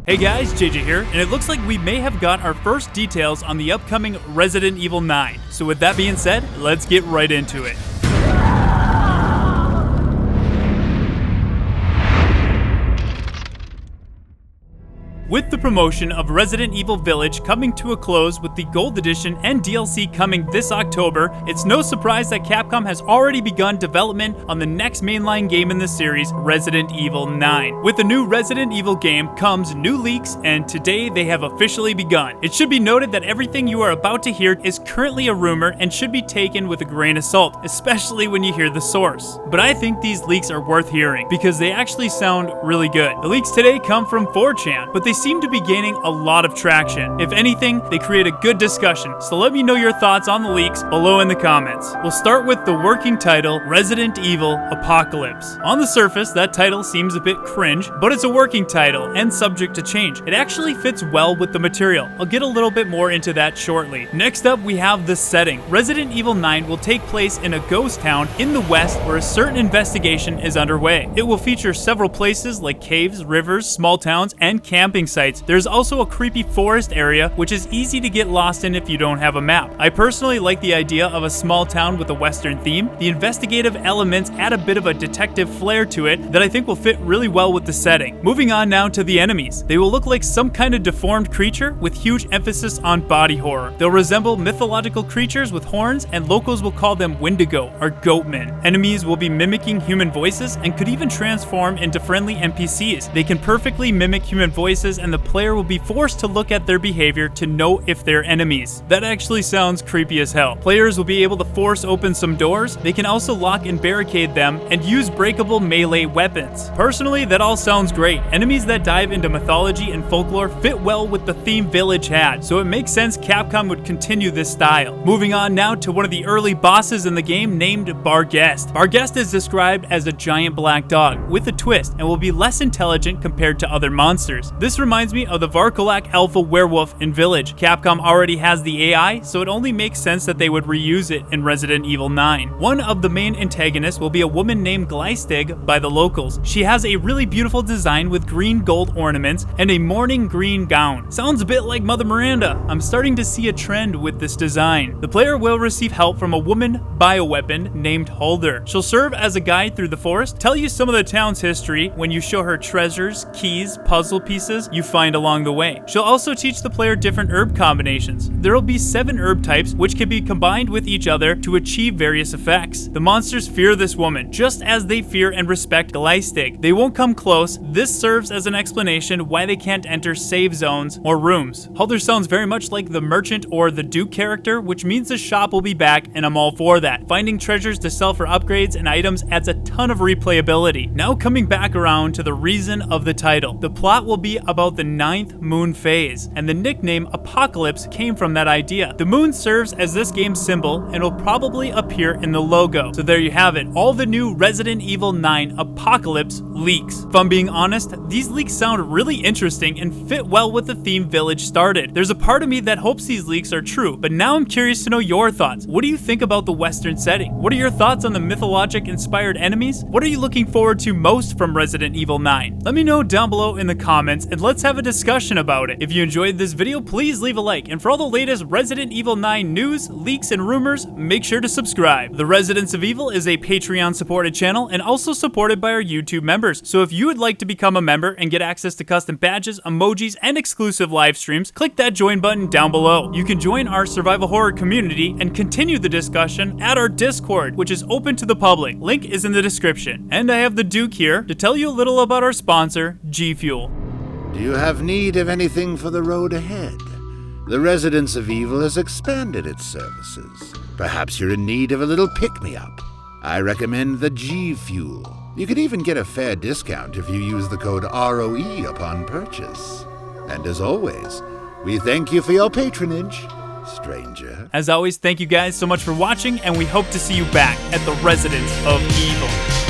Hey guys, JJ here, and it looks like we may have got our first details on the upcoming Resident Evil 9. So with that being said, let's get right into it. With the promotion of Resident Evil Village coming to a close with the Gold Edition and DLC coming this October, it's no surprise that Capcom has already begun development on the next mainline game in the series, Resident Evil 9. With the new Resident Evil game comes new leaks, and today they have officially begun. It should be noted that everything you are about to hear is currently a rumor and should be taken with a grain of salt, especially when you hear the source. But I think these leaks are worth hearing, because they actually sound really good. The leaks today come from 4chan, but they seem to be gaining a lot of traction. If anything, they create a good discussion, so let me know your thoughts on the leaks below in the comments. We'll start with the working title, Resident Evil Apocalypse. On the surface, that title seems a bit cringe, but it's a working title and subject to change. It actually fits well with the material. I'll get a little bit more into that shortly. Next up, we have the setting. Resident Evil 9 will take place in a ghost town in the West where a certain investigation is underway. It will feature several places like caves, rivers, small towns, and camping sites. There's also a creepy forest area, which is easy to get lost in if you don't have a map. I personally like the idea of a small town with a Western theme. The investigative elements add a bit of a detective flair to it that I think will fit really well with the setting. Moving on now to the enemies. They will look like some kind of deformed creature with huge emphasis on body horror. They'll resemble mythological creatures with horns, and locals will call them Wendigo or Goatmen. Enemies will be mimicking human voices and could even transform into friendly NPCs. They can perfectly mimic human voices, and the player will be forced to look at their behavior to know if they're enemies. That actually sounds creepy as hell. Players will be able to force open some doors. They can also lock and barricade them and use breakable melee weapons. Personally, that all sounds great. Enemies that dive into mythology and folklore fit well with the theme Village had, so it makes sense Capcom would continue this style. Moving on now to one of the early bosses in the game named Barghest. Barghest is described as a giant black dog with a twist and will be less intelligent compared to other monsters. This reminds me of the Varkolak Alpha Werewolf in Village. Capcom already has the AI, so it only makes sense that they would reuse it in Resident Evil 9. One of the main antagonists will be a woman named Gleistig by the locals. She has a really beautiful design with green gold ornaments and a morning green gown. Sounds a bit like Mother Miranda. I'm starting to see a trend with this design. The player will receive help from a woman bioweapon named Holder. She'll serve as a guide through the forest, tell you some of the town's history when you show her treasures, keys, puzzle pieces you find along the way. She'll also teach the player different herb combinations. There will be 7 herb types which can be combined with each other to achieve various effects. The monsters fear this woman, just as they fear and respect Gleistig. They won't come close. This serves as an explanation why they can't enter save zones or rooms. Holder sounds very much like the merchant or the Duke character, which means the shop will be back, and I'm all for that. Finding treasures to sell for upgrades and items adds a ton of replayability. Now coming back around to the reason of the title. The plot will be about the 9th moon phase, and the nickname Apocalypse came from that idea. The moon serves as this game's symbol and will probably appear in the logo. So there you have it, all the new Resident Evil 9 Apocalypse leaks. If I'm being honest, these leaks sound really interesting and fit well with the theme Village started. There's a part of me that hopes these leaks are true, but now I'm curious to know your thoughts. What do you think about the Western setting? What are your thoughts on the mythologic inspired enemies? What are you looking forward to most from Resident Evil 9? Let me know down below in the comments, and let's have a discussion about it. If you enjoyed this video, please leave a like, and for all the latest Resident Evil 9 news, leaks, and rumors, make sure to subscribe. The Residents of Evil is a Patreon supported channel and also supported by our YouTube members, so if you would like to become a member and get access to custom badges, emojis, and exclusive live streams, click that join button down below. You can join our survival horror community and continue the discussion at our Discord, which is open to the public. Link is in the description. And I have the Duke here to tell you a little about our sponsor, G Fuel. Do you have need of anything for the road ahead? The Residents of Evil has expanded its services. Perhaps you're in need of a little pick-me-up. I recommend the G Fuel. You can even get a fair discount if you use the code ROE upon purchase. And as always, we thank you for your patronage, stranger. As always, thank you guys so much for watching, and we hope to see you back at the Residents of Evil.